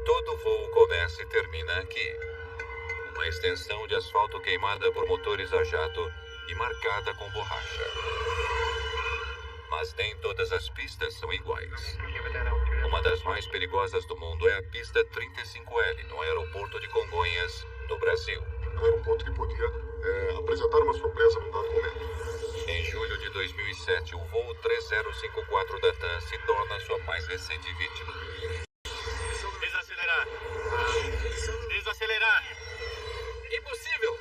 Todo voo começa e termina aqui. Uma extensão de asfalto queimada por motores a jato e marcada com borracha. Mas nem todas as pistas são iguais. Uma das mais perigosas do mundo é a pista 35L, no aeroporto de Congonhas, no Brasil. É um aeroporto que podia apresentar uma surpresa num dado momento. Em julho de 2007, o voo 3054 da TAM se torna sua mais recente vítima. Desacelerar. Desacelerar. Impossível.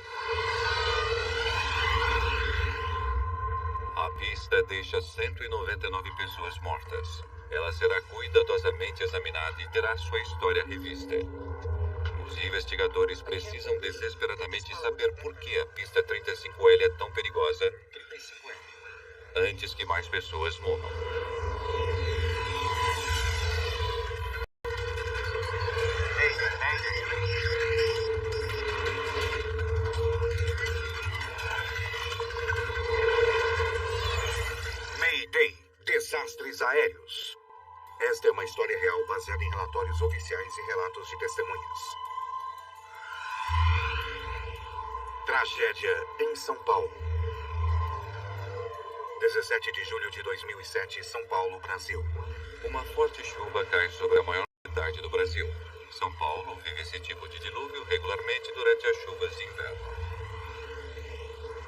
A pista deixa 199 pessoas mortas. Ela será cuidadosamente examinada e terá sua história revista. Os investigadores precisam desesperadamente saber por que a pista 35L é tão perigosa antes que mais pessoas morram. Mayday, desastres aéreos. Esta é uma história real baseada em relatórios oficiais e relatos de testemunhas. Tragédia em São Paulo. 17 de julho de 2007, São Paulo, Brasil. Uma forte chuva cai sobre a maior cidade do Brasil. São Paulo vive esse tipo de dilúvio regularmente durante as chuvas de inverno.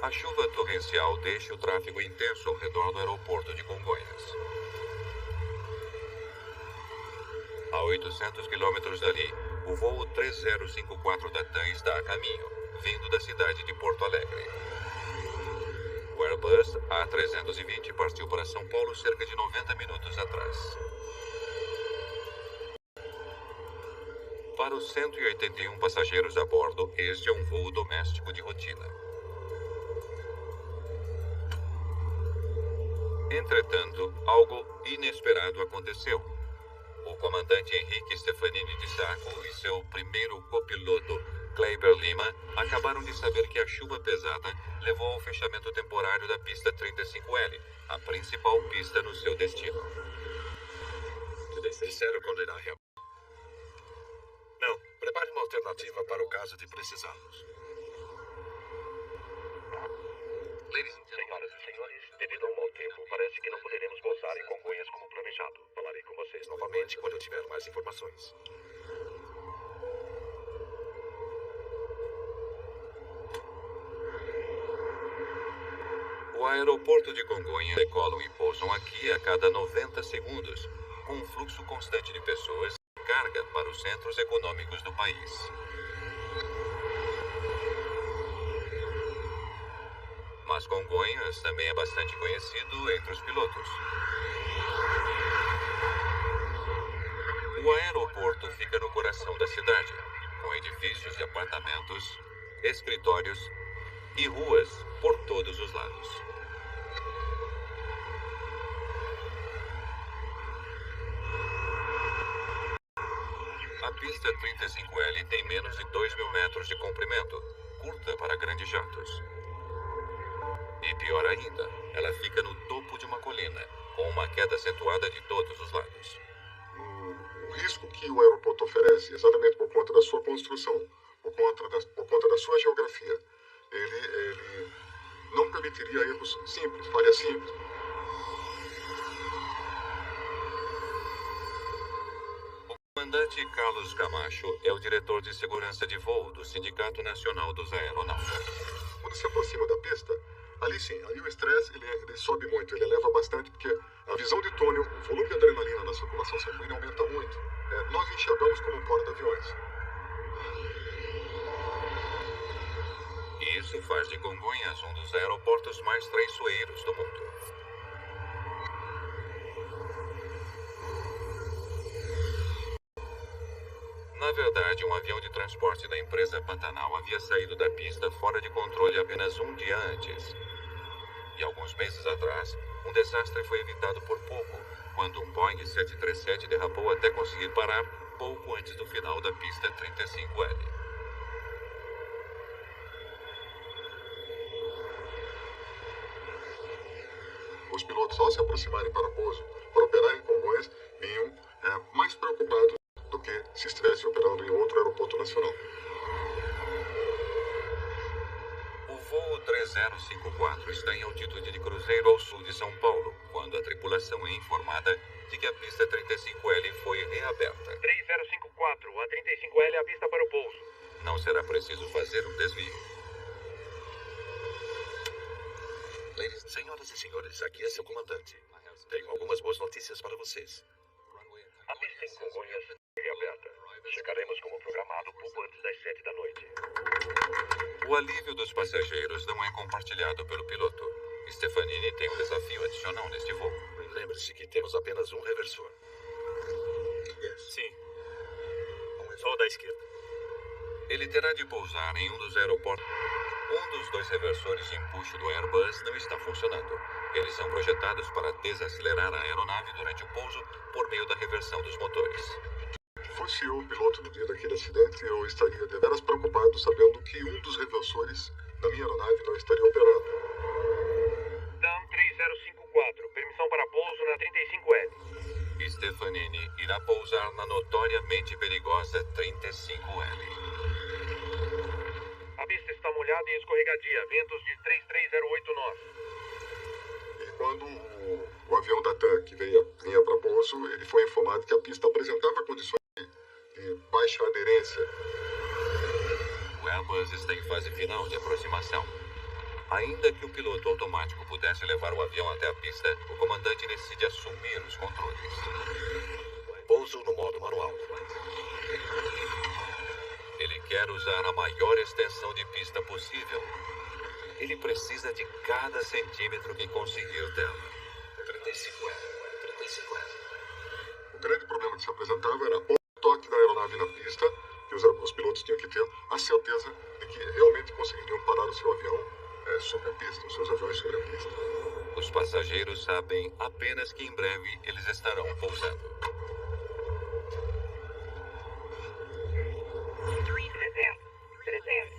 A chuva torrencial deixa o tráfego intenso ao redor do aeroporto de Congonhas. A 800 quilômetros dali, o voo 3054 da TAM está a caminho, vindo da cidade de Porto Alegre. O Airbus A320 partiu para São Paulo cerca de 90 minutos atrás. Para os 181 passageiros a bordo, este é um voo doméstico de rotina. Entretanto, algo inesperado aconteceu. O comandante Henrique Stefanini de Sacco e seu primeiro copiloto, Kleiber Lima, acabaram de saber que a chuva pesada levou ao fechamento temporário da pista 35L, a principal pista no seu destino. Disseram condenar real. Não, prepare uma alternativa para o caso de precisarmos. Senhoras e senhores, devido ao mau tempo, parece que não poderemos pousar em Congonhas como planejado. Falarei com vocês Novamente, quando eu tiver mais informações. O aeroporto de Congonhas decolam e pousam aqui a cada 90 segundos, com um fluxo constante de pessoas e carga para os centros econômicos do país. Mas Congonhas também é bastante conhecido entre os pilotos. O aeroporto fica no coração da cidade, com edifícios de apartamentos, escritórios e ruas por todos os lados. A pista 35L tem menos de 2.000 metros de comprimento, curta para grandes jatos. E pior ainda, ela fica no topo de uma colina, com uma queda acentuada de todos os lados. O risco que o aeroporto oferece, exatamente por conta da sua construção, por conta da sua geografia, ele não permitiria erros simples, falhas simples. O comandante Carlos Camacho é o diretor de segurança de voo do Sindicato Nacional dos Aeronautas. Quando se aproxima da pista, ali sim, ali o estresse ele sobe muito, ele eleva bastante, porque a visão de túnel, o volume de adrenalina na circulação sanguínea aumenta muito. Nós enxergamos como um porta-aviões. Isso faz de Congonhas um dos aeroportos mais traiçoeiros do mundo. Na verdade, um avião de transporte da empresa Pantanal havia saído da pista fora de controle apenas um dia antes. E alguns meses atrás, um desastre foi evitado por pouco, quando um Boeing 737 derrapou até conseguir parar pouco antes do final da pista 35L. Os pilotos, ao se aproximarem para pouso, para operar em Congonhas, vinham mais preocupados do que se estivesse operando em outro aeroporto nacional. O voo 3054 está em altitude de cruzeiro ao sul de São Paulo, quando a tripulação é informada de que a pista 35L foi reaberta. 3054, a 35L é a pista para o pouso. Não será preciso fazer um desvio. Senhoras e senhores, aqui é seu comandante. Tenho algumas boas notícias para vocês. A pista em Congonhas é reaberta. Chegaremos como programado pouco antes das 7 da noite. O alívio dos passageiros não é compartilhado pelo piloto. Stefanini tem um desafio adicional neste voo. Lembre-se que temos apenas um reversor. Sim. Só o da esquerda. Ele terá de pousar em um dos aeroportos. Um dos dois reversores de empuxo do Airbus não está funcionando. Eles são projetados para desacelerar a aeronave durante o pouso por meio da reversão dos motores. Fosse eu o piloto no dia daquele acidente, eu estaria deveras preocupado sabendo que um dos reversores da minha aeronave não estaria operando. DAM 3054, permissão para pouso na 35L. Stefanini irá pousar na notoriamente perigosa 35L. A pista está molhada e escorregadia, ventos de 3308 nós. E quando o avião da TAM que vinha para pouso, ele foi informado que a pista apresentava condições de baixa aderência. O Airbus está em fase final de aproximação. Ainda que o piloto automático pudesse levar o avião até a pista, o comandante decide assumir os controles. Pouso no modo manual. Ele quer usar a maior extensão de pista possível. Ele precisa de cada centímetro que conseguir dela. 35L. O grande problema que se apresentava era o toque da aeronave na pista, que os pilotos tinham que ter a certeza de que realmente conseguiriam parar o seu avião sobre a pista, os seus aviões sobre a pista. Os passageiros sabem apenas que em breve eles estarão pousando. 300.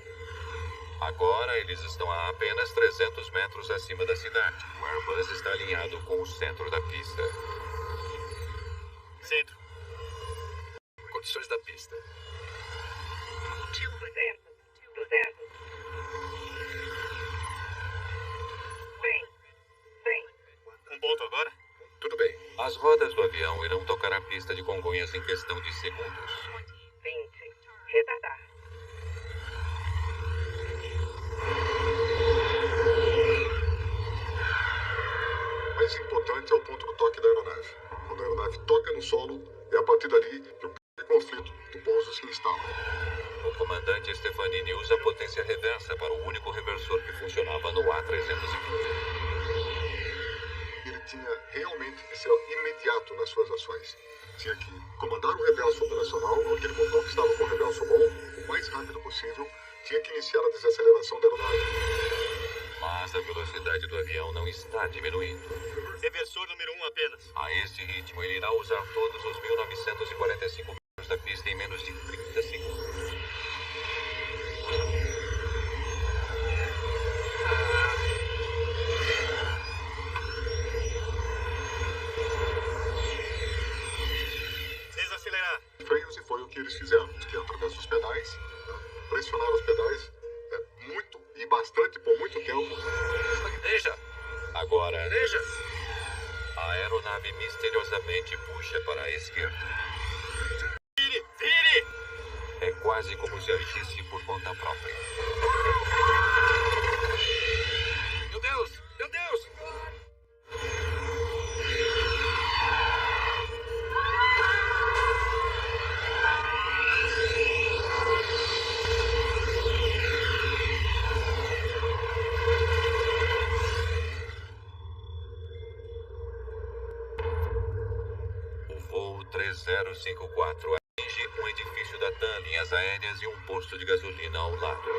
Agora eles estão a apenas 300 metros acima da cidade. O Airbus está alinhado com o centro da pista. Centro. Condições da pista. 200. 100. Um ponto agora? Tudo bem. As rodas do avião irão tocar a pista de Congonhas em questão de segundos. 20. Retardar. Mais importante é o ponto do toque da aeronave. Quando a aeronave toca no solo, é a partir dali que o conflito do pouso se instala. O comandante Stefanini usa a potência reversa para o único reversor que funcionava no A320. Ele tinha realmente que ser imediato nas suas ações. Tinha que comandar o reverso operacional, aquele motor que estava com o reverso bom, o mais rápido possível. Tinha que iniciar a desaceleração da aeronave. Mas a velocidade do avião não está diminuindo. Reversor número 1 apenas. A este ritmo, ele irá usar todos os 1945 metros da pista em menos de 30 segundos. Desacelerar. Freios, e foi o que eles fizeram, que através dos pedais, pressionaram os pedais muito e bastante por muito tempo. Deixa! Agora, Veja. a aeronave misteriosamente puxa para a esquerda. Vire! É quase como se agisse por conta própria. Meu Deus! Meu Deus! O voo 3054 atinge um edifício da TAM, linhas aéreas e um posto de gasolina ao lado.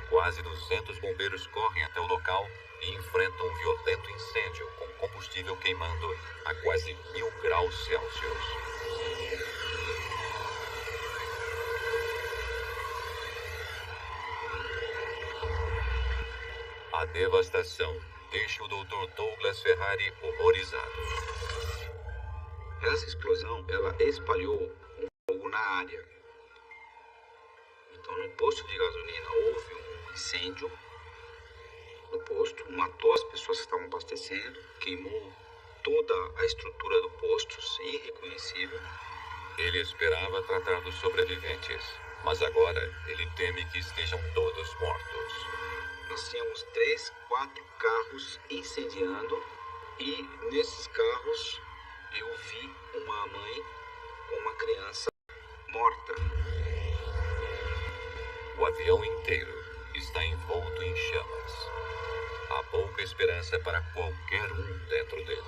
Quase 200 bombeiros correm até o local e enfrentam um violento incêndio com combustível queimando a quase 1000 graus Celsius. A devastação deixa o Dr. Douglas Ferrari horrorizado. Essa explosão, ela espalhou um fogo na área. Então, no posto de gasolina houve um incêndio no posto, matou as pessoas que estavam abastecendo, queimou toda a estrutura do posto, irreconhecível. Ele esperava tratar dos sobreviventes, mas agora ele teme que estejam todos mortos. Nós tínhamos 3, 4 carros incendiando e nesses carros eu vi uma mãe com uma criança morta. O avião inteiro está envolto em chamas. Há pouca esperança para qualquer um dentro dele.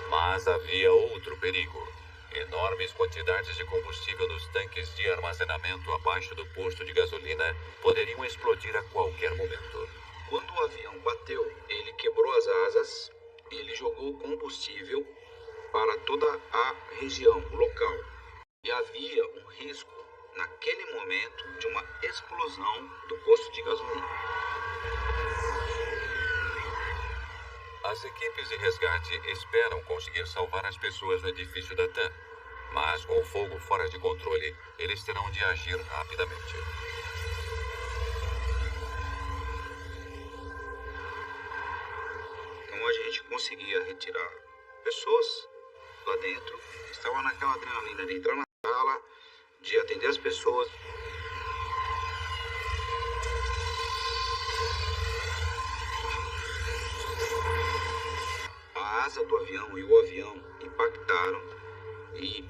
Mas havia outro perigo. Enormes quantidades de combustível nos tanques de armazenamento abaixo do posto de gasolina poderiam explodir a qualquer momento. Quando o avião bateu, ele quebrou as asas e ele jogou combustível para toda a região, o local. E havia um risco, naquele momento, de uma explosão do posto de gasolina. As equipes de resgate esperam conseguir salvar as pessoas no edifício da TAM, mas com o fogo fora de controle, eles terão de agir rapidamente. Então a gente conseguia retirar pessoas lá dentro, estava naquela adrenalina de entrar na sala, de atender as pessoas. A asa do avião e o avião impactaram e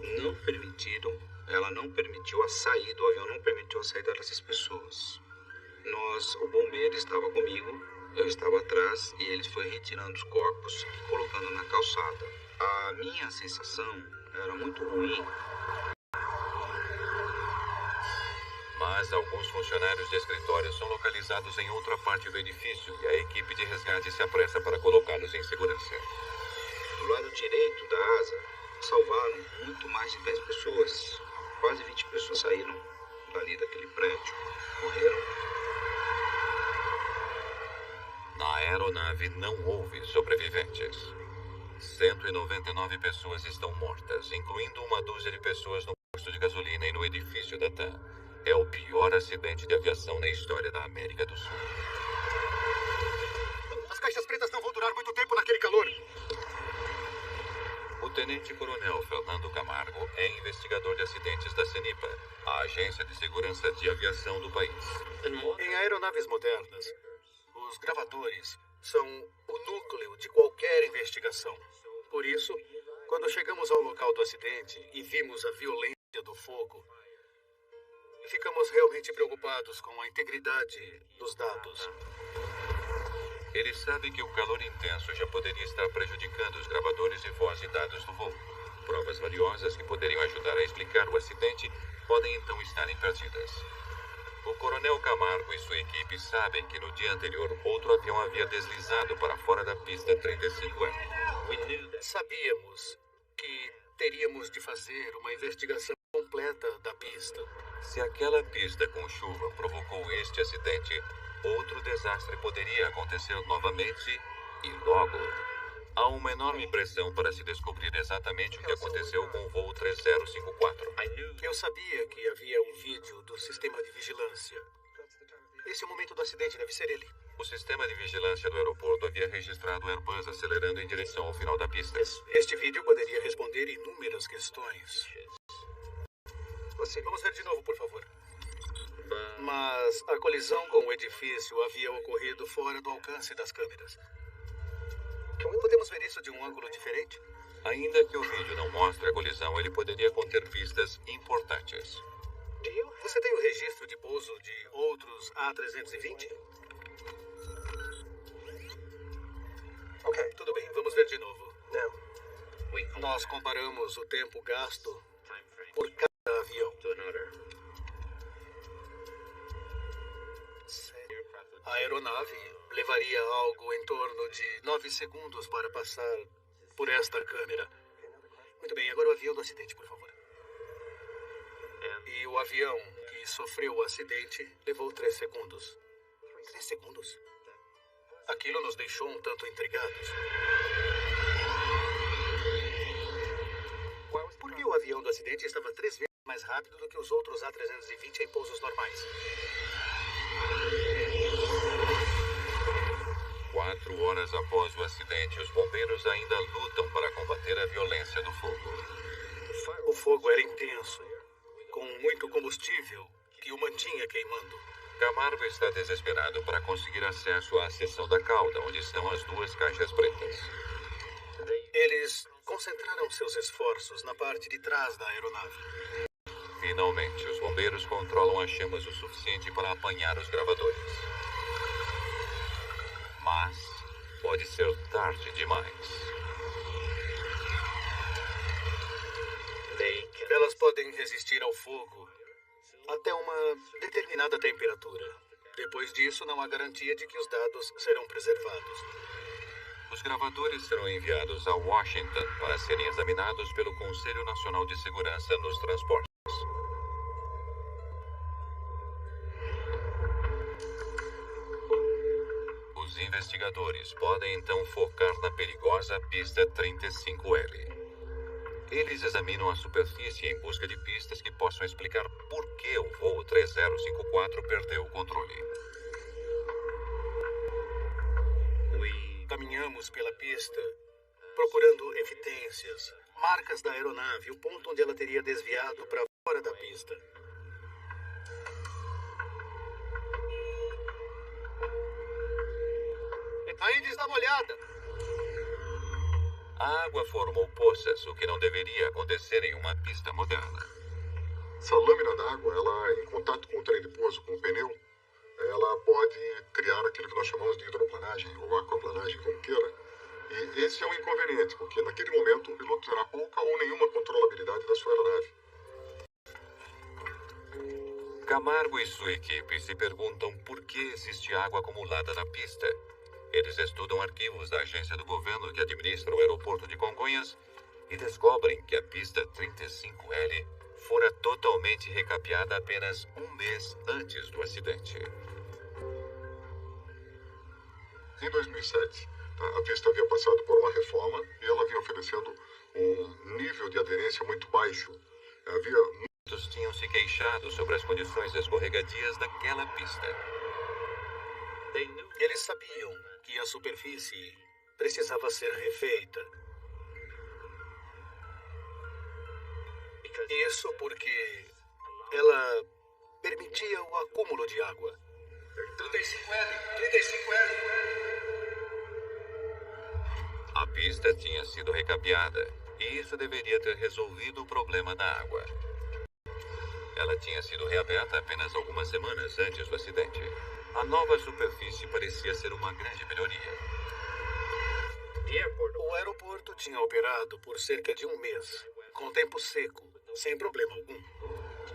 ela não permitiu a saída, o avião não permitiu a saída dessas pessoas. O bombeiro estava comigo, eu estava atrás e eles foram retirando os corpos e colocando na calçada. A minha sensação era muito ruim. Mas alguns funcionários de escritório são localizados em outra parte do edifício e a equipe de resgate se apressa para colocá-los em segurança. Do lado direito da asa, salvaram muito mais de 10 pessoas. Quase 20 pessoas saíram dali daquele prédio, morreram. Na aeronave não houve sobreviventes. 199 pessoas estão mortas, incluindo uma dúzia de pessoas no posto de gasolina e no edifício da TAM. É o pior acidente de aviação na história da América do Sul. As caixas pretas não vão durar muito tempo naquele calor. O tenente-coronel Fernando Camargo é investigador de acidentes da CENIPA, a agência de segurança de aviação do país. Em aeronaves modernas, os gravadores são o núcleo de qualquer investigação. Por isso, quando chegamos ao local do acidente e vimos a violência do fogo, ficamos realmente preocupados com a integridade dos dados. Ele sabe que o calor intenso já poderia estar prejudicando os gravadores de voz e dados do voo. Provas valiosas que poderiam ajudar a explicar o acidente podem então estarem perdidas. O coronel Camargo e sua equipe sabem que no dia anterior outro avião havia deslizado para fora da pista 35M. Sabíamos que teríamos de fazer uma investigação completa da pista. Se aquela pista com chuva provocou este acidente, outro desastre poderia acontecer novamente e logo. Há uma enorme pressão para se descobrir exatamente o que aconteceu com o voo 3054. Eu sabia que havia um vídeo do sistema de vigilância. Esse é o momento do acidente, deve ser ele. O sistema de vigilância do aeroporto havia registrado o Airbus acelerando em direção ao final da pista. Este vídeo poderia responder inúmeras questões. Vamos ver de novo, por favor. Mas a colisão com o edifício havia ocorrido fora do alcance das câmeras. Podemos ver isso de um ângulo diferente? Ainda que o vídeo não mostre a colisão, ele poderia conter pistas importantes. Você tem o registro de pouso de outros A320? Ok, tudo bem, vamos ver de novo. Nós comparamos o tempo gasto por cada avião. A aeronave levaria algo em torno de 9 segundos para passar por esta câmera. Muito bem, agora o avião do acidente, por favor. E o avião que sofreu o acidente levou 3 segundos. 3 segundos? Aquilo nos deixou um tanto intrigados. Por que o avião do acidente estava 3 vezes mais rápido do que os outros A320 em pousos normais. 4 horas após o acidente, os bombeiros ainda lutam para combater a violência do fogo. O fogo era intenso, com muito combustível que o mantinha queimando. Camargo está desesperado para conseguir acesso à seção da cauda, onde estão as 2 caixas pretas. Eles concentraram seus esforços na parte de trás da aeronave. Finalmente, os bombeiros controlam as chamas o suficiente para apanhar os gravadores. Mas pode ser tarde demais. Elas podem resistir ao fogo até uma determinada temperatura. Depois disso, não há garantia de que os dados serão preservados. Os gravadores serão enviados a Washington para serem examinados pelo Conselho Nacional de Segurança nos Transportes. Os investigadores podem então focar na perigosa pista 35L. Eles examinam a superfície em busca de pistas que possam explicar por que o voo 3054 perdeu o controle. Caminhamos pela pista, procurando evidências, marcas da aeronave, o ponto onde ela teria desviado para fora da pista. Ainda está molhada. A água formou poças, o que não deveria acontecer em uma pista moderna. Essa lâmina d'água, ela em contato com o trem de pouso, com o pneu, ela pode criar aquilo que nós chamamos de hidroplanagem ou aquaplanagem, como queira. E esse é um inconveniente, porque naquele momento o piloto terá pouca ou nenhuma controlabilidade da sua aeronave. Camargo e sua equipe se perguntam por que existe água acumulada na pista. Eles estudam arquivos da agência do governo que administra o aeroporto de Congonhas e descobrem que a pista 35L fora totalmente recapeada apenas um mês antes do acidente. Em 2007, a pista havia passado por uma reforma e ela vinha oferecendo um nível de aderência muito baixo. Muitos tinham se queixado sobre as condições escorregadias daquela pista. Eles sabiam que a superfície precisava ser refeita. Isso porque ela permitia o acúmulo de água. 35L. A pista tinha sido recapeada e isso deveria ter resolvido o problema da água. Ela tinha sido reaberta apenas algumas semanas antes do acidente. A nova superfície parecia ser uma grande melhoria. O aeroporto tinha operado por cerca de um mês, com tempo seco, sem problema algum.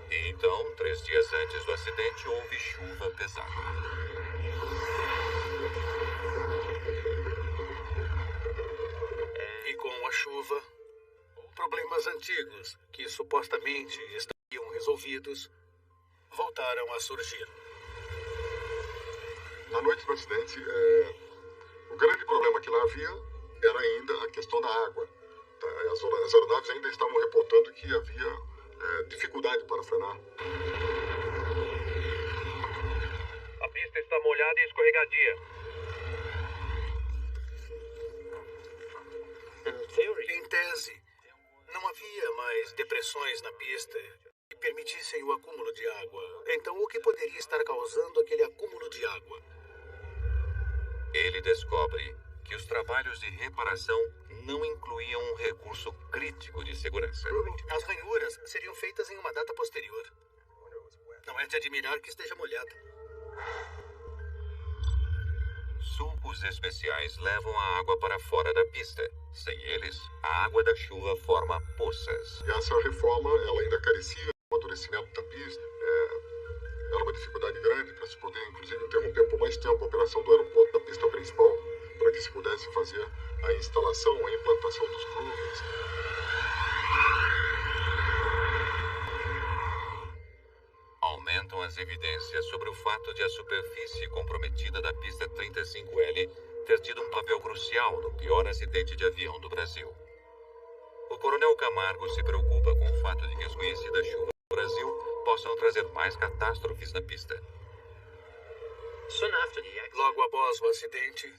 E então, 3 dias antes do acidente, houve chuva pesada. E com a chuva, problemas antigos que supostamente estariam resolvidos voltaram a surgir. Na noite do acidente, o grande problema que lá havia era ainda a questão da água. Tá? As aeronaves ainda estavam reportando que havia dificuldade para frenar. A pista está molhada e escorregadia. Em tese, não havia mais depressões na pista que permitissem o acúmulo de água. Então, o que poderia estar causando aquele acúmulo de água? Ele descobre que os trabalhos de reparação não incluíam um recurso crítico de segurança. As ranhuras seriam feitas em uma data posterior. Não é de admirar que esteja molhada. Sulcos especiais levam a água para fora da pista. Sem eles, a água da chuva forma poças. E essa reforma, ela ainda carecia do amadurecimento da pista. Era uma dificuldade grande para se poder, inclusive, interromper por mais tempo a operação do aeroporto da pista principal, para que se pudesse fazer a instalação, a implantação dos grooves. Aumentam as evidências sobre o fato de a superfície comprometida da pista 35L ter tido um papel crucial no pior acidente de avião do Brasil. O coronel Camargo se preocupa com o fato de que as conhecidas chuvas possam trazer mais catástrofes na pista. Logo após o acidente,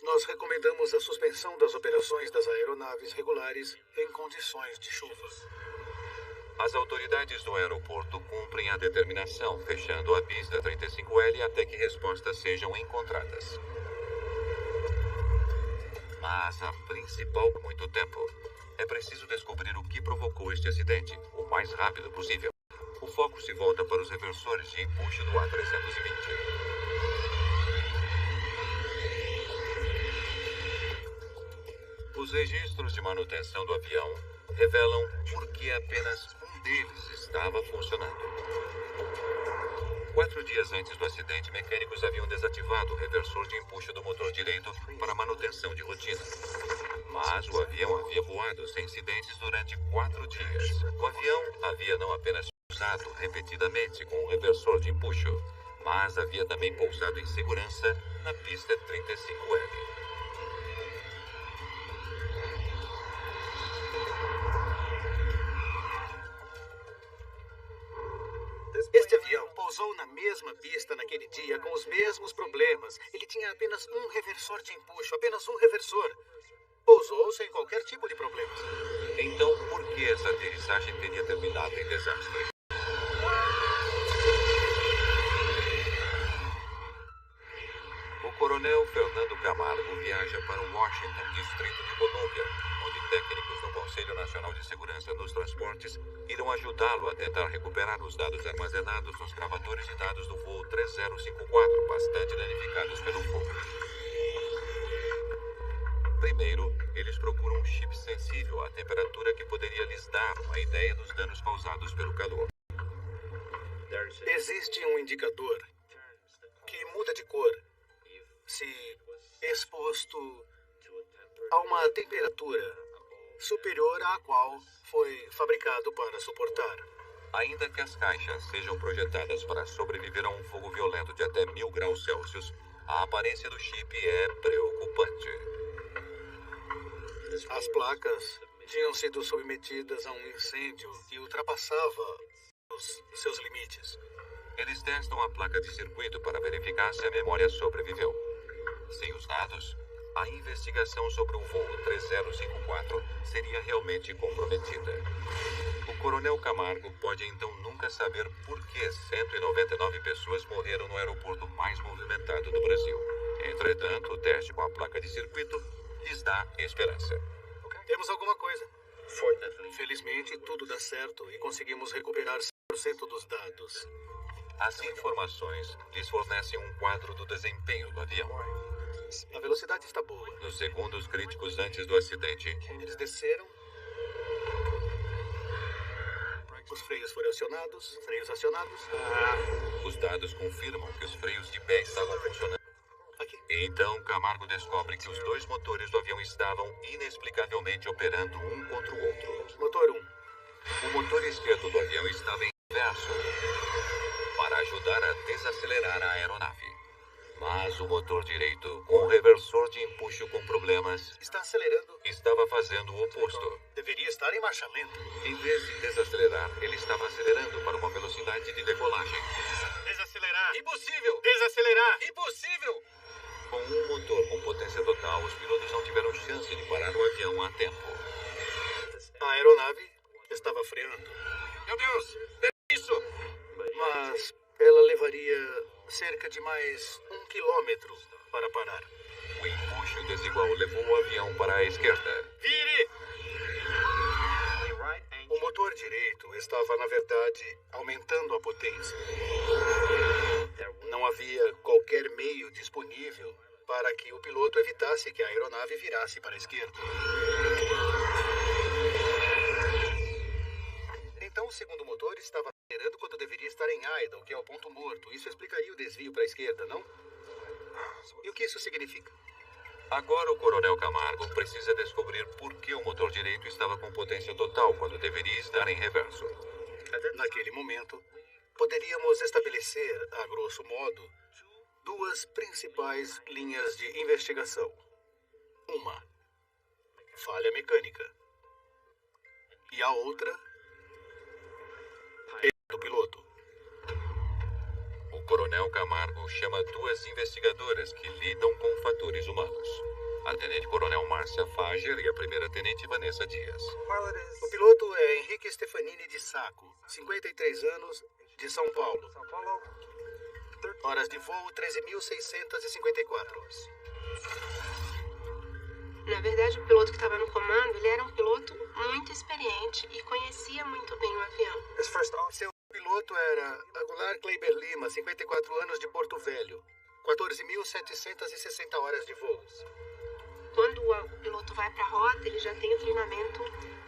nós recomendamos a suspensão das operações das aeronaves regulares em condições de chuva. As autoridades do aeroporto cumprem a determinação, fechando a pista 35L até que respostas sejam encontradas. Mas a principal por muito tempo é preciso descobrir o que provocou este acidente, o mais rápido possível. O foco se volta para os reversores de empuxo do A320. Os registros de manutenção do avião revelam por que apenas um deles estava funcionando. 4 dias antes do acidente, mecânicos haviam desativado o reversor de empuxo do motor direito para manutenção de rotina. Mas o avião havia voado sem incidentes durante 4 dias. O avião havia não apenas pousado repetidamente com o reversor de empuxo, mas havia também pousado em segurança na pista 35L. Este avião pousou na mesma pista naquele dia com os mesmos problemas. Ele tinha apenas um reversor de empuxo, apenas um reversor. Pousou sem qualquer tipo de problemas. Então, por que essa aterrissagem teria terminado em desastre? O coronel Fernando Camargo viaja para o Washington, Distrito de Colômbia, onde técnicos do Conselho Nacional de Segurança dos Transportes irão ajudá-lo a tentar recuperar os dados armazenados nos gravadores de dados do voo 3054, bastante danificados pelo fogo. Primeiro, eles procuram um chip sensível à temperatura que poderia lhes dar uma ideia dos danos causados pelo calor. Existe um indicador que muda de cor se exposto a uma temperatura superior à qual foi fabricado para suportar. Ainda que as caixas sejam projetadas para sobreviver a um fogo violento de até 1000 graus Celsius, a aparência do chip é preocupante. As placas tinham sido submetidas a um incêndio que ultrapassava os seus limites. Eles testam a placa de circuito para verificar se a memória sobreviveu. Sem os dados, a investigação sobre o voo 3054 seria realmente comprometida. O coronel Camargo pode então nunca saber por que 199 pessoas morreram no aeroporto mais movimentado do Brasil. Entretanto, o teste com a placa de circuito lhes dá esperança. Temos alguma coisa. Felizmente, tudo dá certo e conseguimos recuperar 100% dos dados. As informações lhes fornecem um quadro do desempenho do avião. A velocidade está boa. Nos segundos críticos antes do acidente, Eles desceram. Os freios foram acionados. Freios acionados. os dados confirmam que os freios de pé estavam funcionando. Aqui. Então, Camargo descobre que os 2 motores do avião estavam inexplicavelmente operando um contra o outro. Motor 1. O motor esquerdo do avião estava em inverso para ajudar a desacelerar a aeronave. Mas o motor direito, com o reversor de empuxo com problemas, Está acelerando. estava fazendo o oposto. Deveria estar em marcha lenta. Em vez de desacelerar, ele estava acelerando para uma velocidade de decolagem. Desacelerar. Impossível! Desacelerar. Impossível! Com um motor com potência total, os pilotos não tiveram chance de parar o avião a tempo. A aeronave estava freando. Meu Deus! É isso! Mas ela levaria cerca de mais 1 quilômetro para parar. O empuxo desigual levou o avião para a esquerda. Vire! O motor direito estava, na verdade, aumentando a potência. Não havia qualquer meio disponível para que o piloto evitasse que a aeronave virasse para a esquerda. Então, o segundo motor estava acelerando quando deveria estar em idle, que é o ponto morto. Isso explicaria o desvio para a esquerda, não? E o que isso significa? Agora o coronel Camargo precisa descobrir por que o motor direito estava com potência total quando deveria estar em reverso. Naquele momento, poderíamos estabelecer, a grosso modo, 2 principais linhas de investigação. Uma, falha mecânica. E a outra, erro do piloto. Coronel Camargo chama duas investigadoras que lidam com fatores humanos. A Tenente-Coronel Márcia Fager e a Primeira-Tenente Vanessa Dias. O piloto é Henrique Stefanini de Sacco, 53 anos, de São Paulo. Horas de voo 13.654 horas. Na verdade, o piloto que estava no comando, ele era um piloto muito experiente e conhecia muito bem o avião. Seu piloto era Aguilar Kleiber Lima, 54 anos, de Porto Velho. 14.760 horas de voos. Quando o piloto vai para a rota, ele já tem o treinamento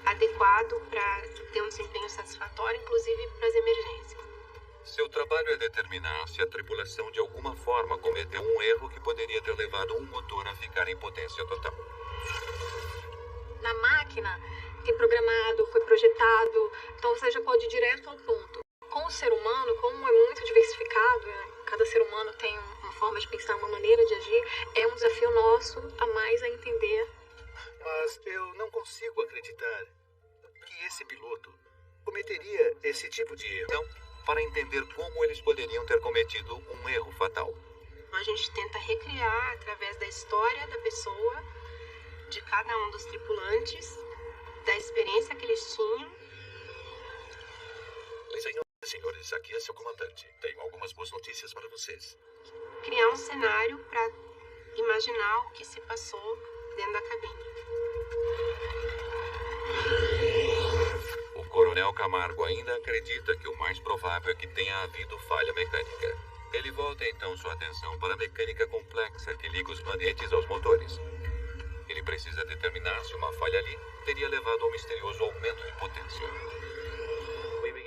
adequado para ter um desempenho satisfatório, inclusive para as emergências. Seu trabalho é determinar se a tripulação de alguma forma cometeu um erro que poderia ter levado um motor a ficar em potência total. Na máquina, tem programado, foi projetado, então você já pode ir direto ao ponto. Com o ser humano, como é muito diversificado, cada ser humano tem uma forma de pensar, uma maneira de agir, é um desafio nosso a mais a entender. Mas eu não consigo acreditar que esse piloto cometeria esse tipo de erro. Então, para entender como eles poderiam ter cometido um erro fatal. A gente tenta recriar, através da história da pessoa, de cada um dos tripulantes, da experiência que eles tinham. Senhoras e senhores, aqui é seu comandante. Tenho algumas boas notícias para vocês. Criar um cenário para imaginar o que se passou dentro da cabine. O Coronel Camargo ainda acredita que o mais provável é que tenha havido falha mecânica. Ele volta então sua atenção para a mecânica complexa que liga os manetes aos motores. Ele precisa determinar se uma falha ali teria levado ao misterioso aumento de potência.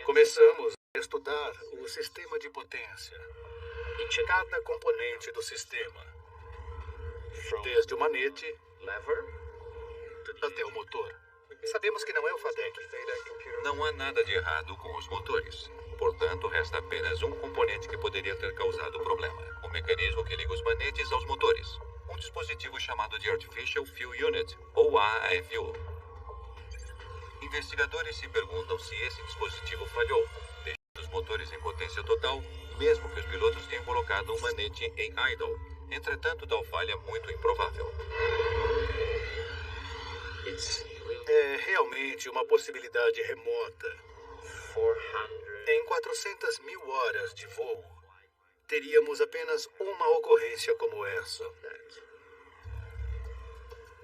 Começamos a estudar o sistema de potência e cada componente do sistema, desde o manete até o motor. Sabemos que não é o FADEC. Não há nada de errado com os motores. Portanto, resta apenas um componente que poderia ter causado o problema. O mecanismo que liga os manetes aos motores. Um dispositivo chamado de Artificial Fuel Unit, ou AFU. Investigadores se perguntam se esse dispositivo falhou, deixando os motores em potência total, mesmo que os pilotos tenham colocado um manete em idle. Entretanto, tal falha é muito improvável. É realmente uma possibilidade remota. Em 400.000 horas de voo, teríamos apenas uma ocorrência como essa.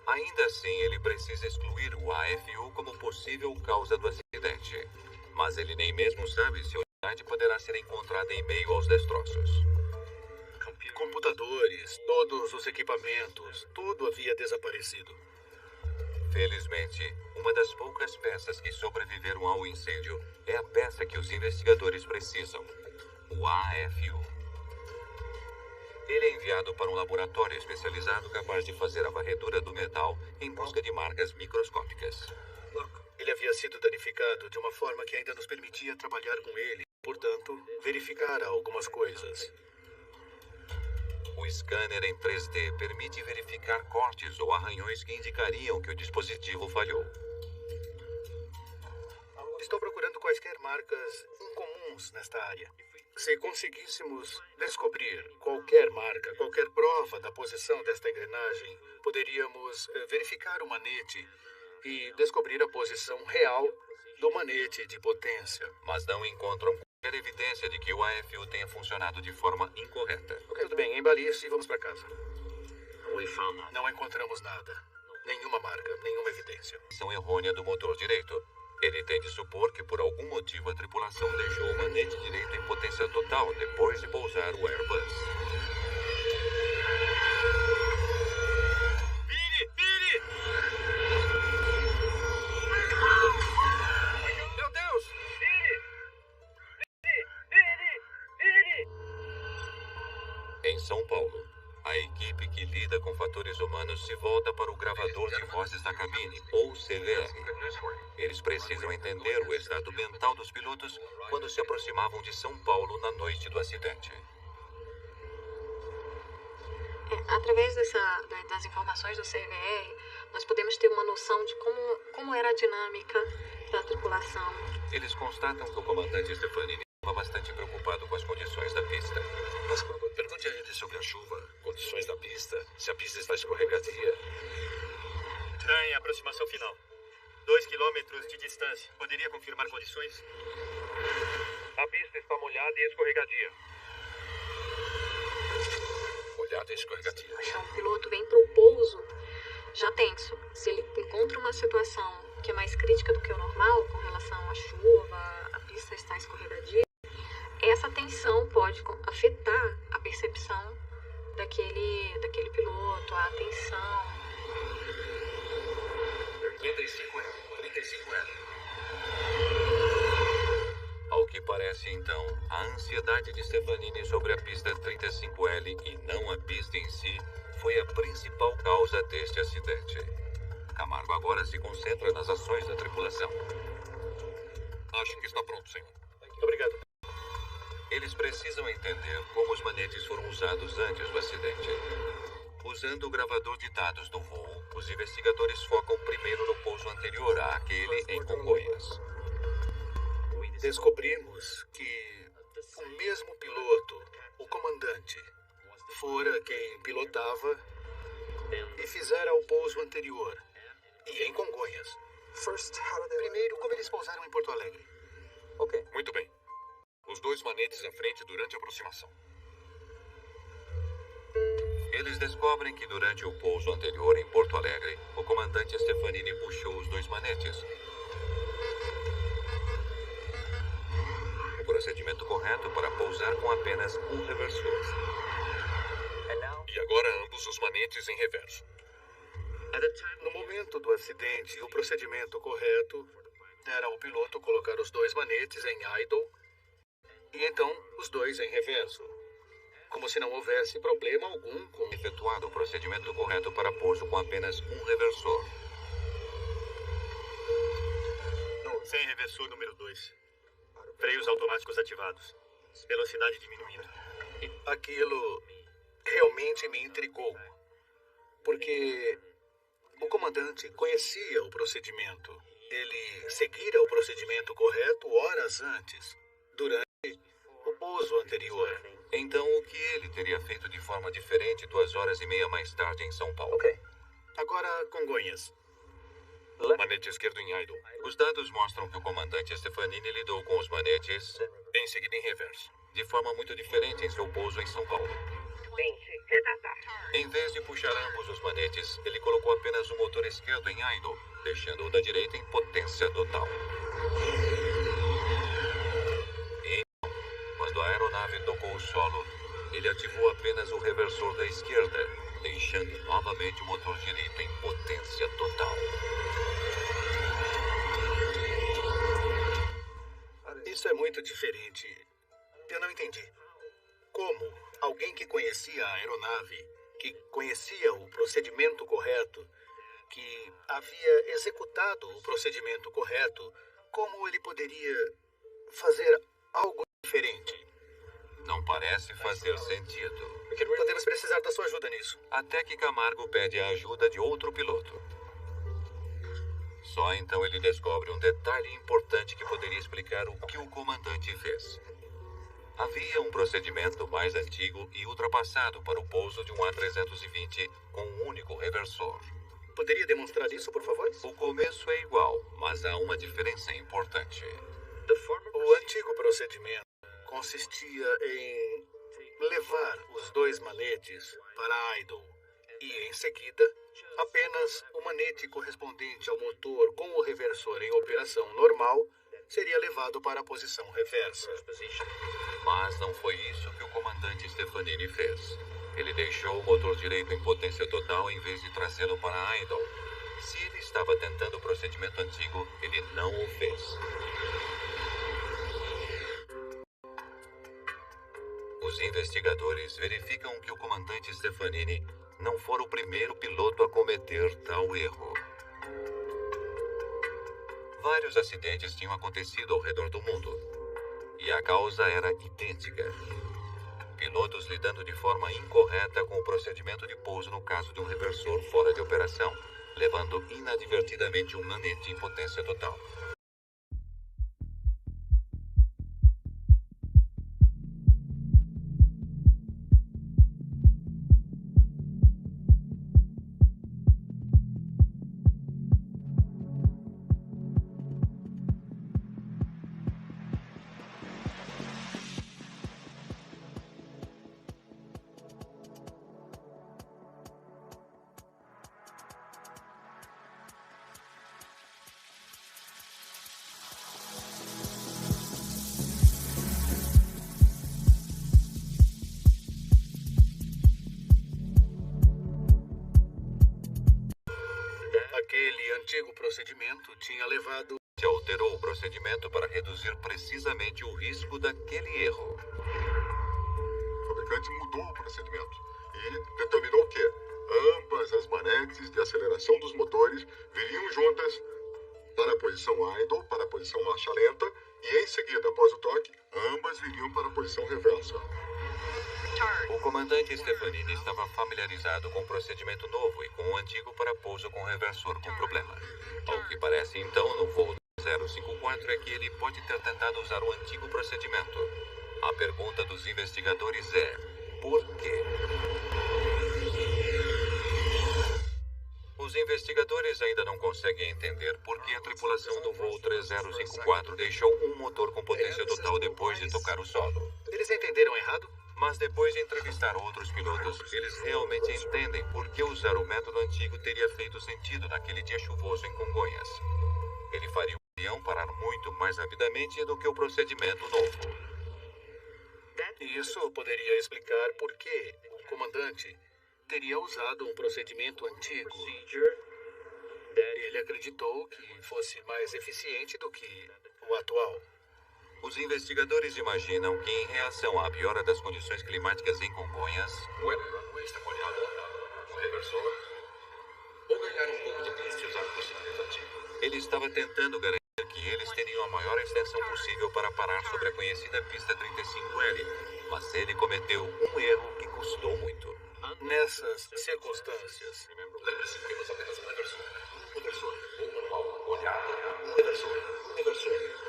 Ainda assim, ele precisa excluir o AFU como possível causa do acidente. Mas ele nem mesmo sabe se a unidade poderá ser encontrada em meio aos destroços. Computadores, todos os equipamentos, tudo havia desaparecido. Felizmente, uma das poucas peças que sobreviveram ao incêndio é a peça que os investigadores precisam, o AFU. Ele é enviado para um laboratório especializado capaz de fazer a varredura do metal em busca de marcas microscópicas. Ele havia sido danificado de uma forma que ainda nos permitia trabalhar com ele, portanto, verificar algumas coisas. O scanner em 3D permite verificar cortes ou arranhões que indicariam que o dispositivo falhou. Estou procurando quaisquer marcas incomuns nesta área. Se conseguíssemos descobrir qualquer marca, qualquer prova da posição desta engrenagem, poderíamos verificar o manete e descobrir a posição real do manete de potência. Mas não encontram qualquer evidência de que o AFU tenha funcionado de forma incorreta. Tudo bem, embale-se e vamos para casa. Não encontramos nada. Nenhuma marca, nenhuma evidência. Posição errônea do motor direito. Ele tem de supor que por algum motivo a tripulação deixou o manete direito em potência total depois de pousar o Airbus. Vire! Vire! Meu Deus! Vire! Vire! Vire! Vire! Em São Paulo, a equipe que lida com fatores humanos se volta para o gravador de vozes da cabine, ou CVR. Eles precisam entender o estado mental dos pilotos quando se aproximavam de São Paulo na noite do acidente. Através das informações do CVR, nós podemos ter uma noção de como era a dinâmica da tripulação. Eles constatam que o comandante Stefanini estava bastante preocupado com as condições da pista. informações. A pista está molhada e escorregadia. Molhada e escorregadia. O piloto vem pro pouso já tenso. Se ele encontra uma situação que é mais crítica do que o normal, com relação à chuva, a pista está escorregadia, essa tensão pode afetar a percepção daquele piloto, a atenção. 35L. Ao que parece, então, a ansiedade de Stefanini sobre a pista 35L e não a pista em si foi a principal causa deste acidente. Camargo agora se concentra nas ações da tripulação. Acho que está pronto, senhor. Obrigado. Eles precisam entender como os manetes foram usados antes do acidente. Usando o gravador de dados do voo, os investigadores focam primeiro no pouso anterior àquele em Congonhas. Descobrimos que o mesmo piloto, o comandante, fora quem pilotava e fizera o pouso anterior, e em Congonhas. Primeiro, como eles pousaram em Porto Alegre. Muito bem. Os dois manetes à frente durante a aproximação. Eles descobrem que durante o pouso anterior em Porto Alegre, o comandante Stefanini puxou os dois manetes. O procedimento correto para pousar com apenas um reversor. E agora ambos os manetes em reverso. No momento do acidente, o procedimento correto era o piloto colocar os dois manetes em idle e então os dois em reverso, como se não houvesse problema algum com... Efetuado o procedimento correto para pouso com apenas um reversor. Sem reversor número 2. Freios automáticos ativados. Velocidade diminuindo. Aquilo realmente me intrigou, porque o comandante conhecia o procedimento. Ele seguira o procedimento correto horas antes, durante o pouso anterior. Então, o que ele teria feito de forma diferente 2h30 mais tarde em São Paulo? Agora, Congonhas. Manete esquerdo em idle. Os dados mostram que o comandante Stefanini lidou com os manetes Em seguida em reverso. de forma muito diferente em seu pouso em São Paulo. 20, retardar. Em vez de puxar ambos os manetes, ele colocou apenas o motor esquerdo em idle, deixando o da direita em potência total. E então, quando a aeronave tocou o solo, ele ativou apenas o reversor da esquerda, deixando novamente o motor direito em potência total. Isso é muito diferente. Eu não entendi. Como alguém que conhecia a aeronave, que conhecia o procedimento correto, que havia executado o procedimento correto, como ele poderia fazer algo diferente? Não parece fazer sentido. Podemos precisar da sua ajuda nisso. Até que Camargo pede a ajuda de outro piloto. Só então ele descobre um detalhe importante que poderia explicar o que o comandante fez. Havia um procedimento mais antigo e ultrapassado para o pouso de um A320 com um único reversor. Poderia demonstrar isso, por favor? O começo é igual, mas há uma diferença importante. O antigo procedimento consistia em levar os dois manetes para idle e, em seguida, apenas o manete correspondente ao motor com o reversor em operação normal seria levado para a posição reversa. Mas não foi isso que o comandante Stefanini fez. Ele deixou o motor direito em potência total em vez de trazê-lo para idle. Se ele estava tentando o procedimento antigo, ele não o fez. Os investigadores verificam que o comandante Stefanini não fora o primeiro piloto a cometer tal erro. Vários acidentes tinham acontecido ao redor do mundo, e a causa era idêntica. Pilotos lidando de forma incorreta com o procedimento de pouso no caso de um reversor fora de operação, levando inadvertidamente um manete em potência total. procedimento tinha levado... Se alterou o procedimento para reduzir precisamente o risco daquele erro. O fabricante mudou o procedimento e determinou que ambas as manetes de aceleração dos motores viriam juntas para a posição idle, para a posição marcha lenta, e em seguida, após o toque, ambas viriam para a posição reversa. O comandante Stefanini estava familiarizado com o procedimento novo e com o antigo para pouso com reversor com problema. Ao que parece então no voo 054 é que ele pode ter tentado usar o antigo procedimento. A pergunta dos investigadores é: por quê? Os investigadores ainda não conseguem entender por que a tripulação do voo 3054 deixou um motor com potência total depois de tocar o solo. Eles entenderam errado? Mas depois de entrevistar outros pilotos, eles realmente entendem por que usar o método antigo teria feito sentido naquele dia chuvoso em Congonhas. Ele faria o avião parar muito mais rapidamente do que o procedimento novo. Isso poderia explicar por que o comandante teria usado um procedimento antigo. Ele acreditou que fosse mais eficiente do que o atual. Os investigadores imaginam que, em reação à piora das condições climáticas em Congonhas, O runway está molhado, o reversor, ou ganhar um pouco de pista e usar o procedimento antigo. ele estava tentando garantir que eles teriam a maior extensão possível para parar sobre a conhecida pista 35L, mas ele cometeu um erro que custou muito. Nessas circunstâncias, Lembre-se que temos apenas um reversor. Um manual, olhada, um reversor,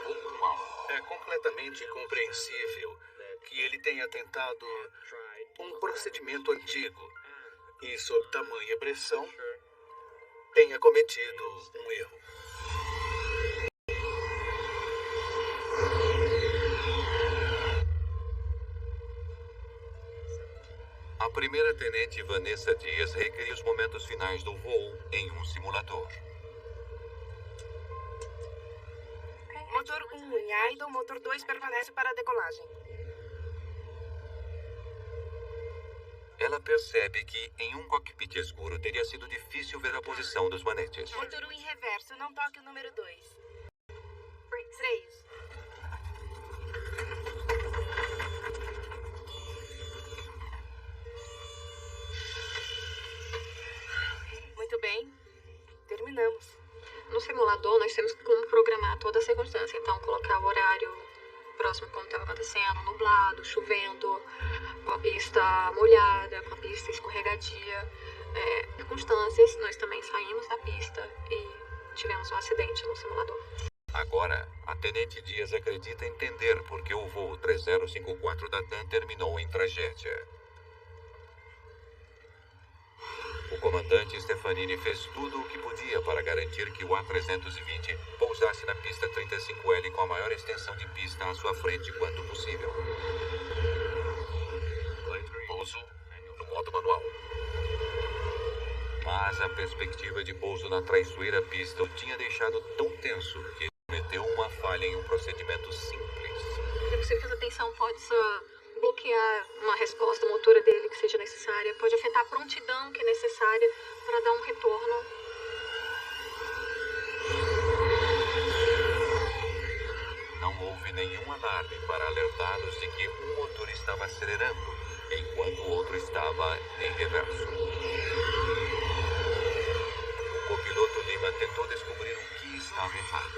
um manual. é completamente compreensível que ele tenha tentado um procedimento antigo e, sob tamanha pressão, tenha cometido um erro. A primeira tenente Vanessa Dias recria os momentos finais do voo em um simulador. Motor 1 em idle, motor 2 permanece para a decolagem. Ela percebe que, em um cockpit escuro, teria sido difícil ver a posição dos manetes. Motor 1 em reverso, não toque o número 2. Freios. Muito bem. Terminamos. No simulador, nós temos como programar toda a circunstância. Então, colocar o horário próximo quando estava acontecendo, nublado, chovendo, com a pista molhada, com a pista escorregadia. Circunstâncias, nós também saímos da pista e tivemos um acidente no simulador. Agora, a tenente Dias acredita entender por que o voo 3054 da TAM terminou em tragédia. O comandante Stefanini fez tudo o que podia para garantir que o A320 pousasse na pista 35L com a maior extensão de pista à sua frente quanto possível. Pouso no modo manual. Mas a perspectiva de pouso na traiçoeira pista o tinha deixado tão tenso que ele cometeu uma falha em um procedimento simples. É possível que essa tensão possa bloquear uma resposta motora dele que seja necessária, pode afetar a prontidão que é necessária para dar um retorno. Não houve nenhum alarme para alertá-los de que um motor estava acelerando, enquanto o outro estava em reverso. O copiloto Lima tentou descobrir o que estava errado.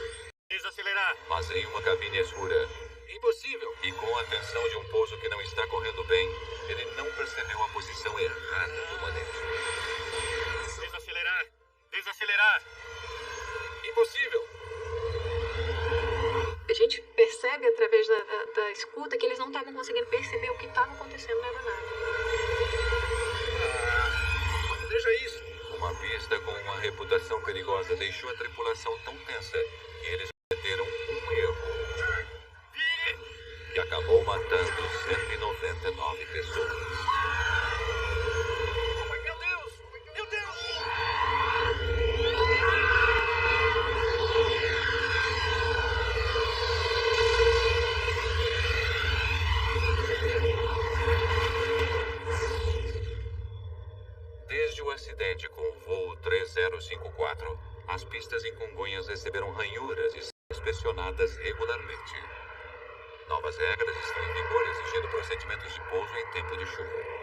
Desacelerar. Mas em uma cabine escura, Impossível. e com a tensão de um pouso que não está correndo bem, ele não percebeu a posição errada do manete. Desacelerar. Desacelerar. Impossível. A gente percebe através da escuta que eles não estavam conseguindo perceber o que estava acontecendo na aeronave. Veja isso. Uma pista com uma reputação perigosa deixou a tripulação tão tensa que eles cometeram um erro que acabou matando 199 pessoas. Meu Deus! Meu Deus! Desde o acidente com o voo 3054, as pistas em Congonhas receberam ranhuras e são inspecionadas regularmente. Novas regras estão em vigor exigindo procedimentos de pouso em tempo de chuva.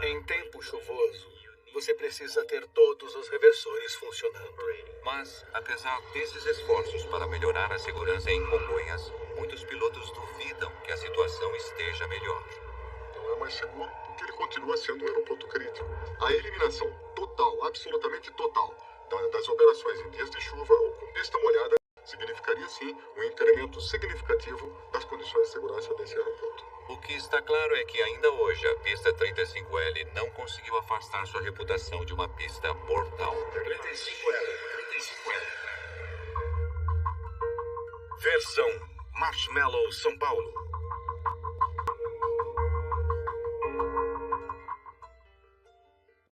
Em tempo chuvoso, você precisa ter todos os reversores funcionando. Mas, apesar desses esforços para melhorar a segurança em Congonhas, muitos pilotos duvidam que a situação esteja melhor. Não é mais seguro porque ele continua sendo um aeroporto crítico. A eliminação total, absolutamente total, das operações em dias de chuva ou com pista molhada significaria, sim, um incremento significativo das condições de segurança desse aeroporto. O que está claro é que ainda hoje a pista 35L não conseguiu afastar sua reputação de uma pista mortal. 35L. Versão Marshmallow São Paulo.